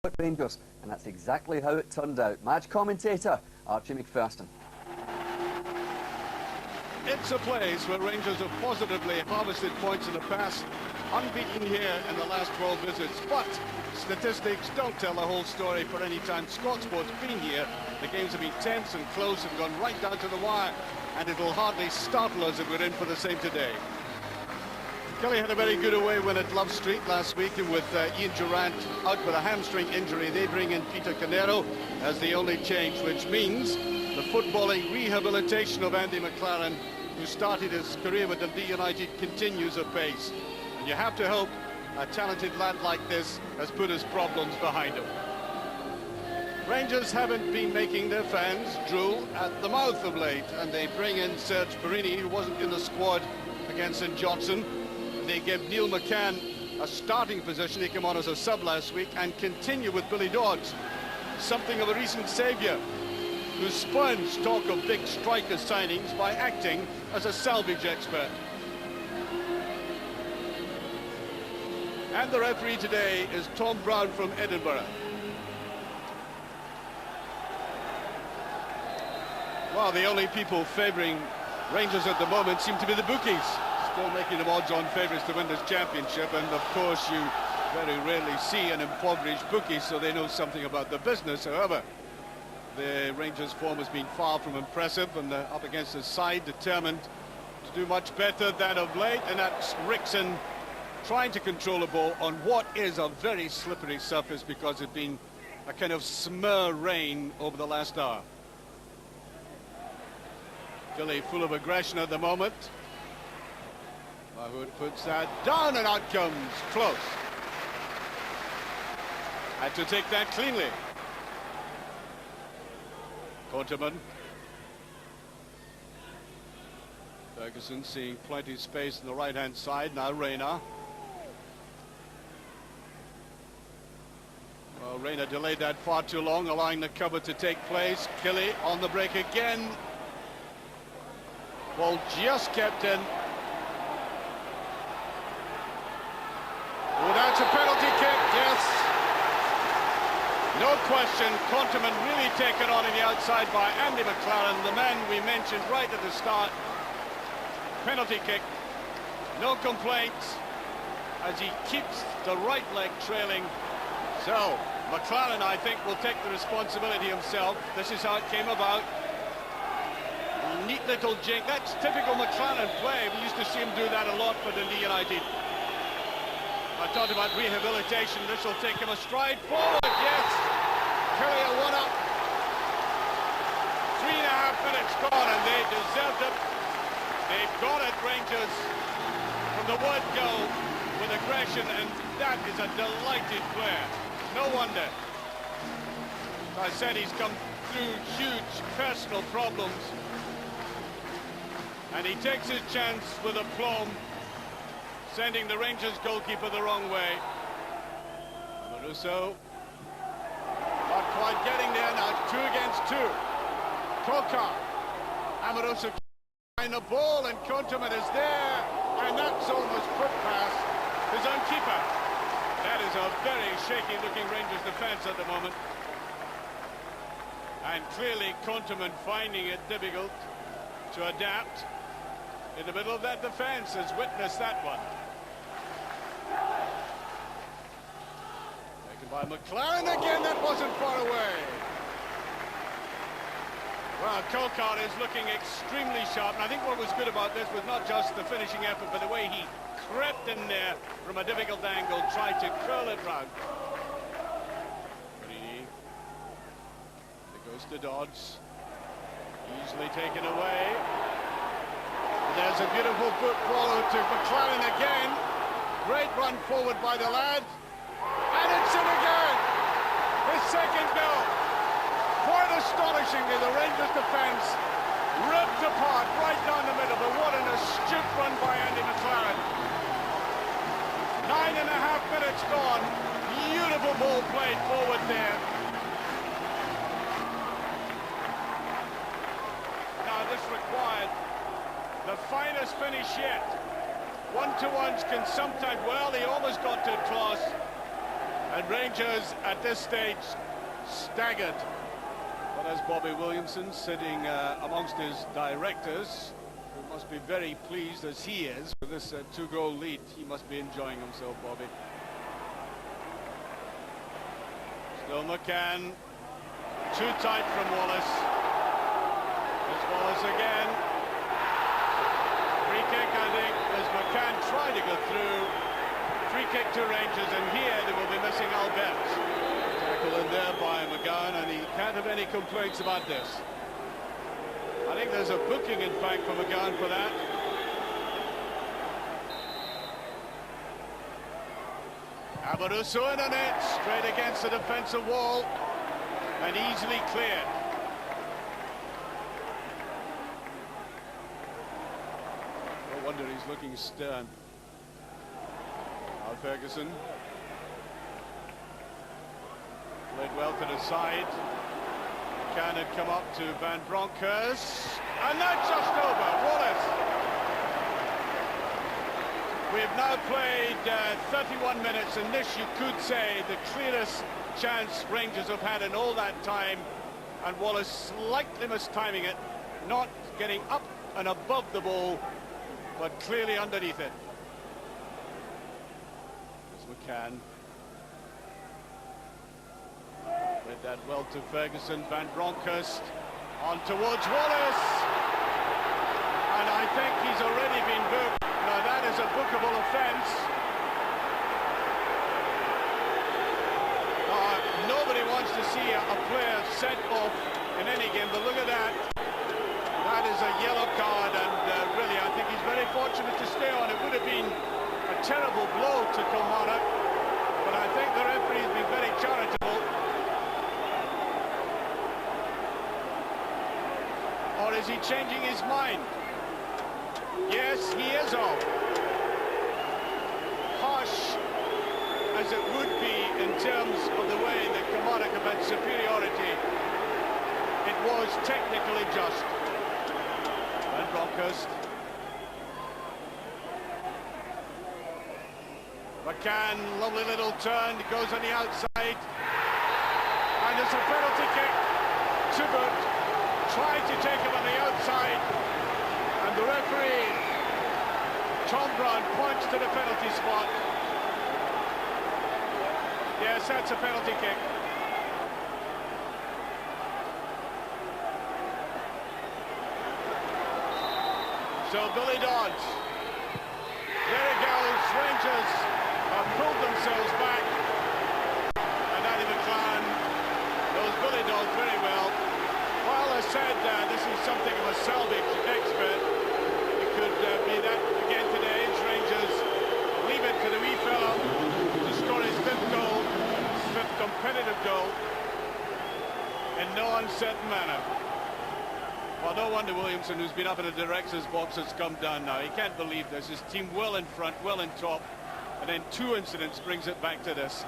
at Rangers, and that's exactly how it turned out. Match commentator Archie McPherson. It's a place where Rangers have positively harvested points in the past, unbeaten here in the last 12 visits, but statistics don't tell the whole story. For any time Scott Sport's been here, the games have been tense and close and gone right down to the wire, and it will hardly startle us if we're in for the same today. Kelly had a very good away win at Love Street last week, and with Ian Durrant out with a hamstring injury, they bring in Peter Canero as the only change, which means the footballing rehabilitation of Andy McLaren, who started his career with Dundee United, continues apace. And you have to hope a talented lad like this has put his problems behind him. Rangers haven't been making their fans drool at the mouth of late, and they bring in Serge Perini, who wasn't in the squad against St Johnstone. They give Neil McCann a starting position. He came on as a sub last week, and continue with Billy Dodds, something of a recent saviour, who spurns talk of big striker signings by acting as a salvage expert. And the referee today is Tom Brown from Edinburgh. Well, the only people favouring Rangers at the moment seem to be the bookies, still making them odds-on favourites to win this championship. And of course you very rarely see an impoverished bookie, so they know something about the business. However, the Rangers' form has been far from impressive, and up against a side determined to do much better than of late, and that's Rickson trying to control the ball on what is a very slippery surface, because it's been a kind of smear rain over the last hour. Philly full of aggression at the moment. Mahood puts that down, and out comes close. Had to take that cleanly. Konterman. Ferguson seeing plenty of space on the right-hand side. Now Reina. Well, Reina delayed that far too long, allowing the cover to take place. Killy on the break again. Ball just kept in. Oh, that's a penalty kick, yes. No question, Konterman really taken on the outside by Andy McLaren, the man we mentioned right at the start. Penalty kick, no complaints, as he keeps the right leg trailing. So, McLaren, I think, will take the responsibility himself. This is how it came about. Neat little jink. That's typical McLaren play. We used to see him do that a lot for Dundee United. I talked about rehabilitation. This will take him a stride forward. Yes, Kelly a one-up. 3.5 minutes gone, and they deserved it. They've got it, Rangers, from the word go, with aggression, and that is a delighted player. No wonder. As I said, he's come through huge personal problems, and he takes his chance with aplomb, sending the Rangers goalkeeper the wrong way. Amaruso not quite getting there. Now 2 against 2. Koka. Amaruso behind the ball, and Konterman is there, and that's almost put past his own keeper. That is a very shaky looking Rangers defence at the moment, and clearly Konterman finding it difficult to adapt in the middle of that defence. Has witnessed that one. Taken by McLaren again. That wasn't far away. Well, Kokar is looking extremely sharp, and I think what was good about this was not just the finishing effort, but the way he crept in there from a difficult angle, tried to curl it round. Perini. It goes to Dodds. Easily taken away. There's a beautiful foot follow to McLaren again. Great run forward by the lad. And it's in again. His second goal. Quite astonishingly, the Rangers defence ripped apart right down the middle. But what an astute run by Andy McLaren. 9.5 minutes gone. Beautiful ball played forward there. Now this required the finest finish yet. One-to-ones can sometimes, well, he almost got to Klaus, And Rangers at this stage staggered. But as Bobby Williamson sitting amongst his directors, who must be very pleased as he is with this two-goal lead. He must be enjoying himself, Bobby. Still McCann. Too tight from Wallace. There's Wallace again. Free kick, I think, as McCann tried to go through. Free kick to Rangers, and here they will be missing Albert. Tackle in there by McGowan, and he can't have any complaints about this. I think there's a booking, in fact, for McGowan for that. Abaruso in on it, straight against the defensive wall, and easily cleared. No wonder he's looking stern. Al Ferguson. Played well to the side. Can had come up to Van Bronckhorst, and that's just over. Wallace. We've now played 31 minutes, and this, you could say, the clearest chance Rangers have had in all that time, and Wallace slightly mistiming it, not getting up and above the ball, but clearly underneath it. There's McCann. Played that well to Ferguson. Van Bronckhorst on towards Wallace, and I think he's already been booked. Now that is a bookable offence. Nobody wants to see a player sent off in any game, but look at that. That is a yellow card, and really I think he's very fortunate to stay on. It would have been a terrible blow to Kilmarnock, but I think the referee's been very charitable. Or is he changing his mind? Yes, he is off. Harsh as it would be in terms of the way that Kilmarnock have had superiority, it was technically just. Van Bronckhorst. McCann, lovely little turn, goes on the outside. And it's a penalty kick to boot. Tried to take him on the outside. And the referee, Tom Brown, points to the penalty spot. Yes, that's a penalty kick. So Billy Dodds. There it goes. Rangers have pulled themselves back. And Andy McLaren knows Billy Dodds very well. Well, I said this is something of a salvage expert. It could be that again today. It's Rangers leave it to the wee fellow to score his fifth goal, fifth competitive goal, in no uncertain manner. Well, no wonder Williamson, who's been up in the director's box, has come down now. He can't believe this. His team well in front, well in top, and then two incidents brings it back to this.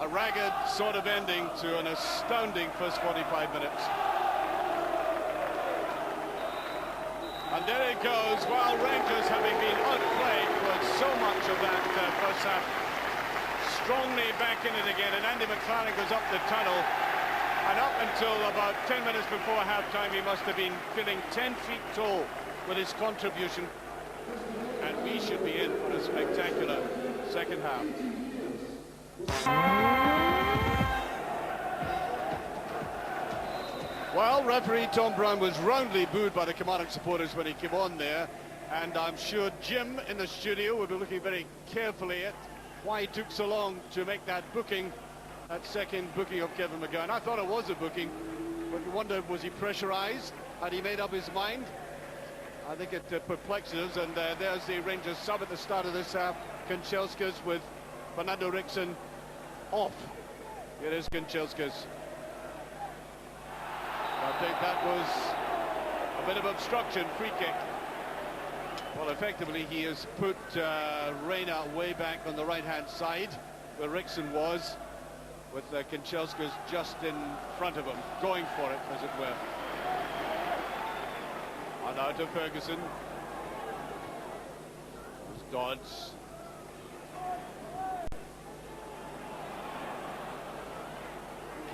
A ragged sort of ending to an astounding first 45 minutes. And there it goes, while Rangers, having been outplayed for so much of that first half, strongly back in it again, and Andy McLaren goes up the tunnel, and up until about 10 minutes before half-time, he must have been feeling 10 feet tall with his contribution, and we should be in for a spectacular second half. Well, referee Tom Brown was roundly booed by the Kilmarnock supporters when he came on there, and I'm sure Jim in the studio will be looking very carefully at why he took so long to make that booking, that second booking of Kevin McGowan. I thought it was a booking, but you wonder, was he pressurized? Had he made up his mind? I think it perplexes us, and there's the Rangers sub at the start of this half. Kanchelskis with Fernando Rickson off. Here is Kanchelskis. I think that was a bit of obstruction, free kick. Well, effectively he has put Reina way back on the right-hand side, where Rickson was, with Kanchelskis just in front of him, going for it, as it were. And now to Ferguson. There's Dodds.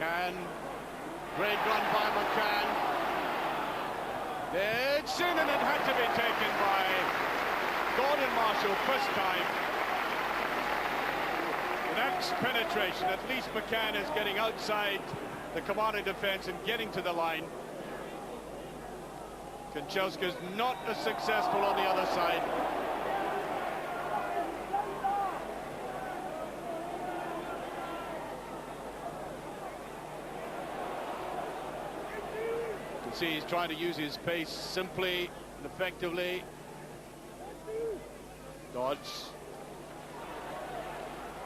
McCann. Great run by McCann. It's in, and it had to be taken by Gordon Marshall first time. The next penetration, at least McCann is getting outside the Kilmarnock defence and getting to the line. Kanchelska's not as successful on the other side. You can see he's trying to use his pace simply and effectively. Dodge.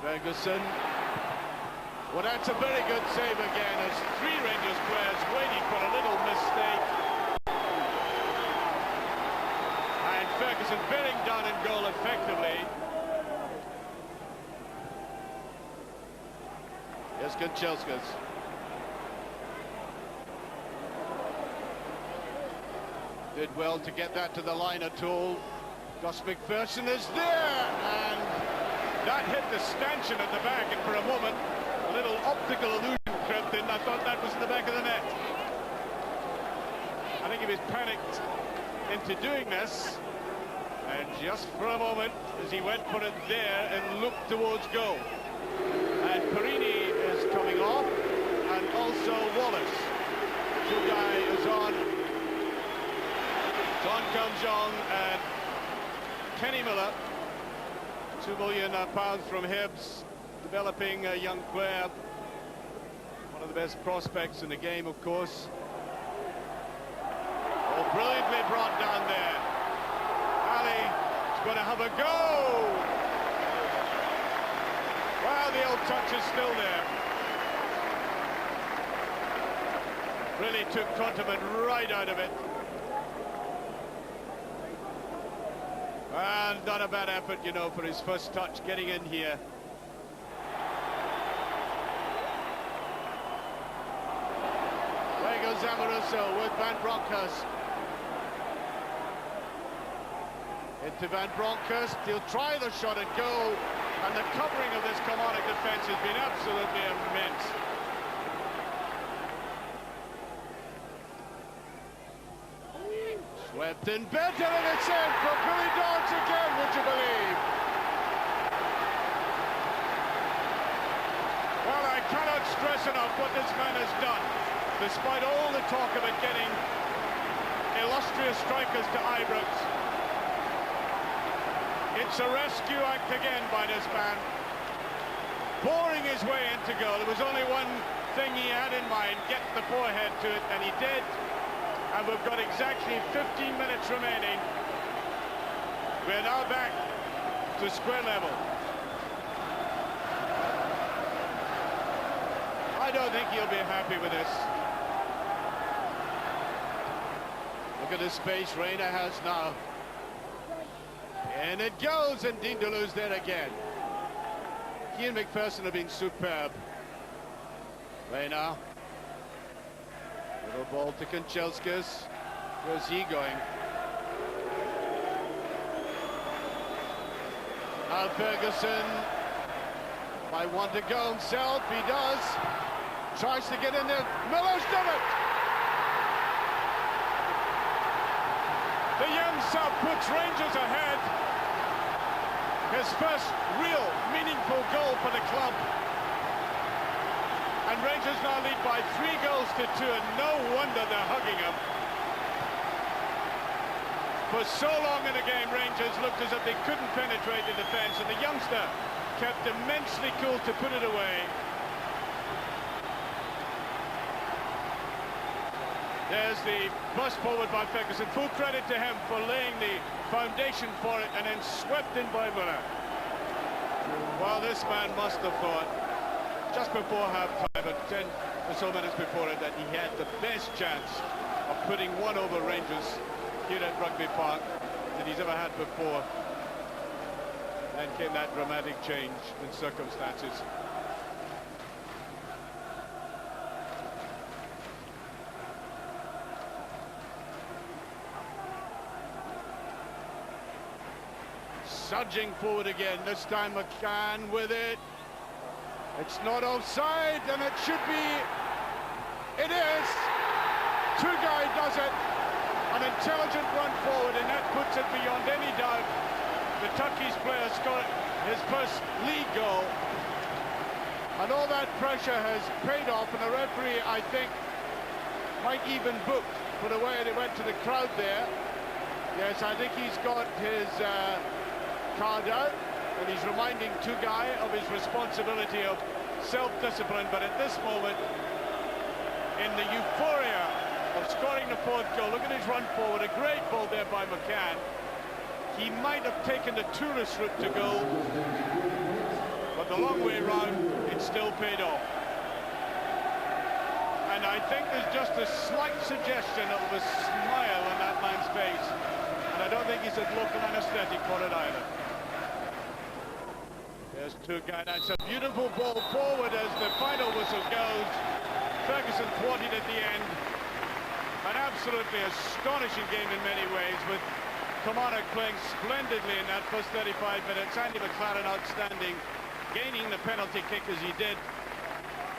Ferguson. Well, that's a very good save again, as three Rangers players waiting for a little mistake. And Ferguson bearing down in goal effectively. Here's Kanchelska's. Did well to get that to the line at all. Gus McPherson is there, and that hit the stanchion at the back, and for a moment a little optical illusion crept in. I thought that was in the back of the net. I think he was panicked into doing this, and just for a moment as he went for it there and looked towards goal. And Perini is coming off, and also Wallace. Chugai is on. Don Kamjong and Kenny Miller, £2 million from Hibs, developing a young player, one of the best prospects in the game, of course. Oh, brilliantly brought down there. Ali is going to have a go. Well, the old touch is still there. Really took Conterman right out of it. And not a bad effort, you know, for his first touch getting in here. There goes Amoruso with Van Bronckhorst. Into Van Bronckhorst, he'll try the shot and go. And the covering of this Kilmarnock defence has been absolutely immense. Swept in better, and it's in for Billy Dodds again, would you believe? Well, I cannot stress enough what this man has done. Despite all the talk of it getting illustrious strikers to Ibrox, it's a rescue act again by this man. Boring his way into goal. There was only one thing he had in mind, get the forehead to it, and he did. And we've got exactly 15 minutes remaining. We're now back to square level. I don't think he'll be happy with this. Look at the space Rayner has now. And it goes, and Dean Delu's there again. Ian McPherson have been superb. Rayner. Little ball to Kanchelska's. Where's he going? Now Ferguson might want to go himself. He does. Tries to get in there. Miller's done it! The young sub puts Rangers ahead. His first real meaningful goal for the club. And Rangers now lead by 3 goals to 2, and no wonder they're hugging him. For so long in the game, Rangers looked as if they couldn't penetrate the defence, and the youngster kept immensely cool to put it away. There's the burst forward by Ferguson. Full credit to him for laying the foundation for it, and then swept in by Miller. Well, this man must have thought, just before half-time, at 10 or so minutes before it, that he had the best chance of putting one over Rangers here at Rugby Park that he's ever had before. Then came that dramatic change in circumstances. Surging forward again, this time McCann with it. It's not offside, and it should be It is! Tugai does it. An intelligent run forward, and that puts it beyond any doubt. The Turkish player scored his first league goal. And all that pressure has paid off, and the referee, I think, might even book for the way they went to the crowd there. Yes, I think he's got his card out, and he's reminding Tugai of his responsibility of self-discipline. But at this moment, in the euphoria of scoring the fourth goal, look at his run forward, a great ball there by McCann. He might have taken the tourist route to goal, but the long way round, it still paid off. And I think there's just a slight suggestion of a smile on that man's face, and I don't think he's had local anaesthetic for it either. There's Tugai. That's a beautiful ball forward as the final whistle goes. Ferguson thwarted at the end. An absolutely astonishing game in many ways, with Kilmarnock playing splendidly in that first 35 minutes. Andy McLaren outstanding, gaining the penalty kick as he did,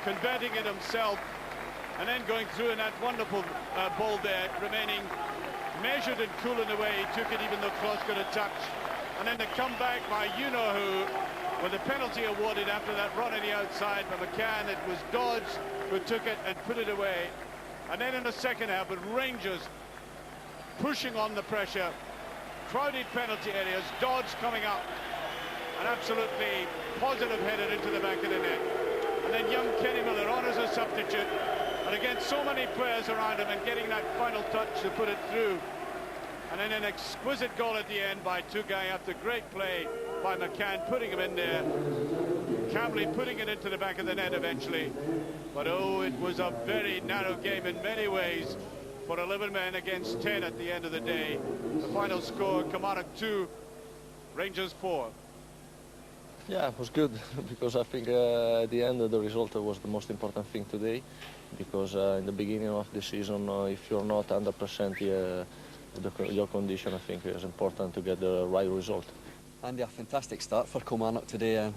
converting it himself, and then going through in that wonderful ball there, remaining measured and cool in the way he took it, even though Klaus got a touch. And then the comeback by you-know-who, with the penalty awarded after that run on the outside by McCann. It was Dodds who took it and put it away. And then in the second half, with Rangers pushing on the pressure, crowded penalty areas, Dodds coming up, an absolutely positive header into the back of the net. And then young Kenny Miller on as a substitute, and against so many players around him, and getting that final touch to put it through. And then an exquisite goal at the end by Tugai after great play by McCann, putting him in there. Camley putting it into the back of the net eventually. But oh, it was a very narrow game in many ways for 11 men against 10 at the end of the day. The final score, Kilmarnock 2, Rangers 4. Yeah, it was good because I think at the end the result was the most important thing today, because in the beginning of the season, if you're not 100% your condition, I think it's important to get the right result. Andy, a fantastic start for Kilmarnock today.